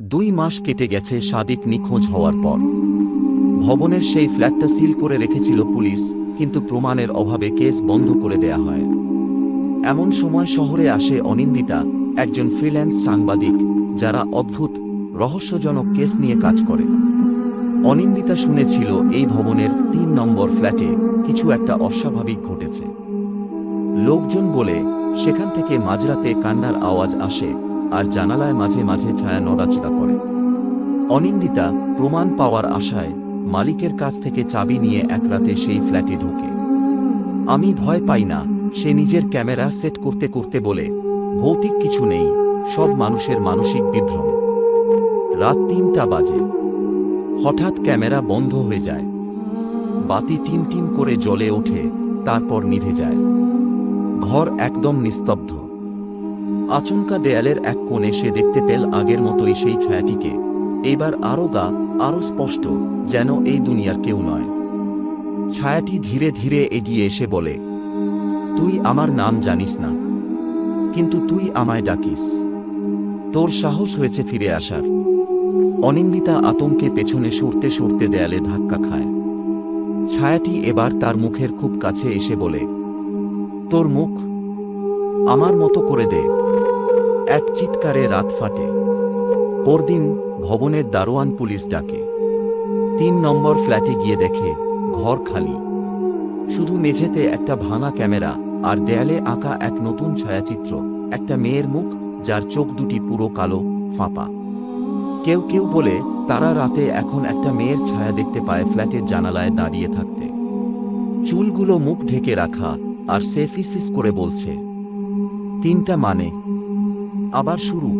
2 মাস কেটে গেছে সাদিক নিখোঁজ হওয়ার পর। ভবনের সেই ফ্ল্যাটটা সিল করে রেখেছিল পুলিশ, কিন্তু প্রমাণের অভাবে কেস বন্ধ করে দেয়া হয়। এমন সময় শহরে আসে অনিন্দিতা, একজন ফ্রিল্যান্স সাংবাদিক যারা অদ্ভুত রহস্যজনক কেস নিয়ে কাজ করে। অনিন্দিতা শুনেছিল এই ভবনের 3 নম্বর ফ্ল্যাটে কিছু একটা অস্বাভাবিক ঘটেছে। লোকজন বলে সেখান থেকে মাঝরাতে কান্নার আওয়াজ আসে আর জানালায় মাঝে মাঝে ছায়া নড়াচড়া করে। অনিন্দিতা প্রমাণ পাওয়ার আশায় মালিকের কাছ থেকে চাবি নিয়ে এক রাতে সেই ফ্ল্যাটে ঢোকে। আমি ভয় পাই না, সে নিজের ক্যামেরা সেট করতে করতে বলে, ভৌতিক কিছু নেই, সব মানুষের মানসিক বিভ্রম। রাত 3টা বাজে। হঠাৎ ক্যামেরা বন্ধ হয়ে যায়। বাতি টিম টিম করে জ্বলে ওঠে, তারপর নিভে যায়। ঘর একদম নিস্তব্ধ। আচমকা দেয়ালের এক কোণে সে দেখতে পেল আগের মতোই সেই ছায়াটিকে, এবার আরো স্পষ্ট, যেন এই দুনিয়ার কেউ নয়। ছায়াটি ধীরে ধীরে এগিয়ে এসে বলে, তুই আমার নাম জানিস না, কিন্তু তুই আমায় ডাকিস। তোর সাহস হয়েছে ফিরে আসার। অনিন্দিতা আতঙ্কে পেছনে সরতে সরতে দেয়ালে ধাক্কা খায়। ছায়াটি এবার তার মুখের খুব কাছে এসে বলে, তোর মুখ আমার মতো করে দে। এক চিৎকারে রাত ফাটে। পরদিন ভবনের দারোয়ান পুলিশ ডাকে। 3 নম্বর ফ্ল্যাটে গিয়ে দেখে ঘর খালি, শুধু মেঝেতে একটা ভাঙা ক্যামেরা আর দেয়ালে আঁকা এক নতুন ছায়াচিত্র, একটা মেয়ের মুখ যার চোখ দুটি পুরো কালো, ফাঁপা। কেউ কেউ বলে তারা রাতে এখন একটা মেয়ের ছায়া দেখতে পায় ফ্ল্যাটের জানালায় দাঁড়িয়ে থাকতে। চুলগুলো মুখ ঢেকে রাখা, আর সে ফিসফিস করে বলছে, 3টা মানে আবার শুরু।